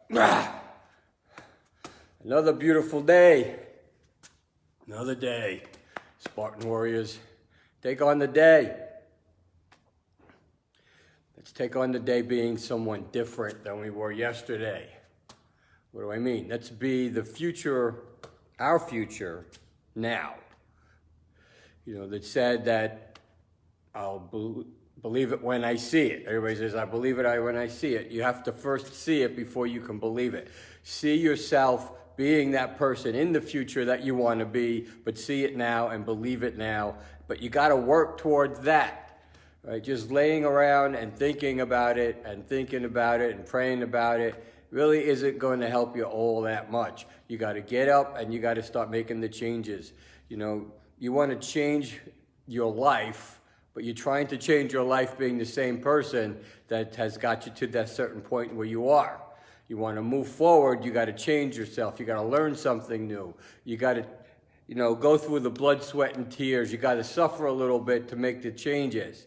Another beautiful day. Another day. Spartan Warriors, take on the day. Let's take on the day being someone different than we were yesterday. What do I mean? Let's be the future, our future, now. You know, that said that I'll believe it when I see it. Everybody says, I believe it when I see it. You have to first see it before you can believe it. See yourself being that person in the future that you want to be, but see it now and believe it now. But you got to work towards that, right? Just laying around and thinking about it and praying about it really isn't going to help you all that much. You got to get up and you got to start making the changes. You know, you want to change your life, but you're trying to change your life being the same person that has got you to that certain point where you are. You want to move forward, you got to change yourself. You got to learn something new. You got to, go through the blood, sweat, and tears. You got to suffer a little bit to make the changes.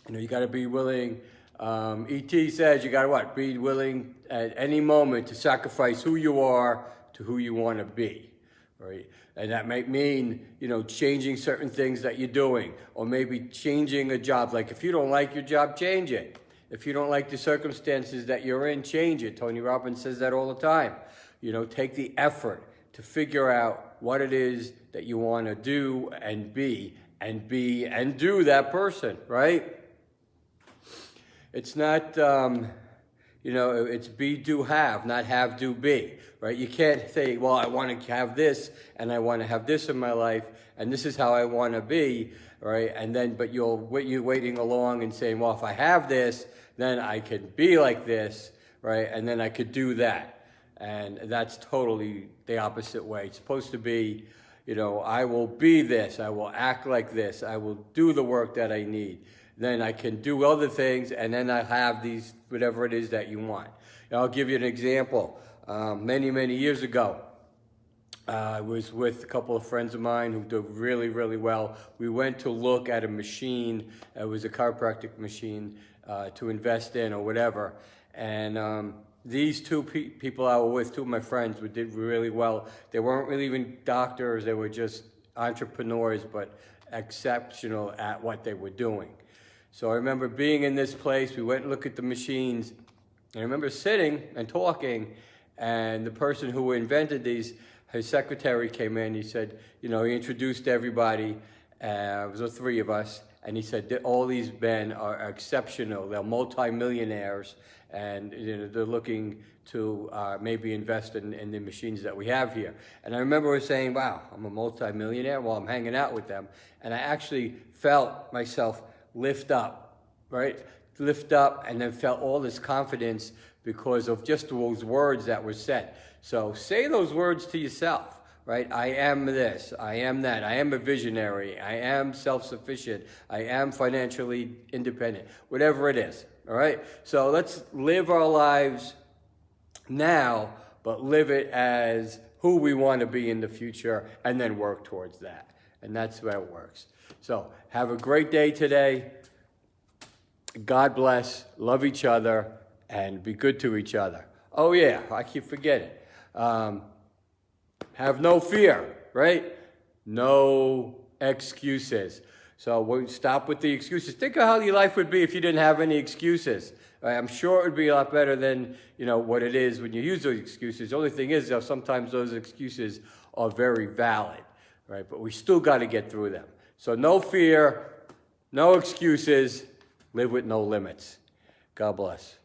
You got to be willing. E.T. says you got to what? Be willing at any moment to sacrifice who you are to who you want to be, right? And that might mean, changing certain things that you're doing, or maybe changing a job. Like if you don't like your job, change it. If you don't like the circumstances that you're in, change it. Tony Robbins says that all the time. Take the effort to figure out what it is that you want to do and be and do that person, right? It's not, it's be, do, have, not have, do, be, right? You can't say, well, I want to have this and I want to have this in my life and this is how I want to be, right? And then, but you're waiting along and saying, well, if I have this, then I could be like this, right? And then I could do that. And that's totally the opposite way. It's supposed to be, I will be this, I will act like this, I will do the work that I need. Then I can do other things, and then I have these, whatever it is that you want. I'll give you an example. Many, many years ago, I was with a couple of friends of mine who did really, really well. We went to look at a machine. It was a chiropractic machine to invest in or whatever. And these two people I was with, two of my friends, who did really well. They weren't really even doctors. They were just entrepreneurs, but exceptional at what they were doing. So I remember being in this place. We went and looked at the machines. And I remember sitting and talking, and the person who invented these, his secretary came in. He said, he introduced everybody. It was the three of us. And he said that all these men are exceptional. They're multimillionaires, and they're looking to maybe invest in the machines that we have here. And I remember saying, wow, I'm a multimillionaire while I'm hanging out with them. And I actually felt myself lift up, right? Lift up, and then felt all this confidence because of just those words that were said. So say those words to yourself, right? I am this, I am that, I am a visionary, I am self-sufficient, I am financially independent, whatever it is, all right? So let's live our lives now, but live it as who we want to be in the future, and then work towards that. And that's how it works. So have a great day today. God bless, love each other, and be good to each other. Oh yeah, I keep forgetting. Have no fear, right? No excuses. So we'll stop with the excuses. Think of how your life would be if you didn't have any excuses. I'm sure it would be a lot better than what it is when you use those excuses. The only thing is, though, sometimes those excuses are very valid, right? But we still got to get through them. So no fear, no excuses, live with no limits. God bless.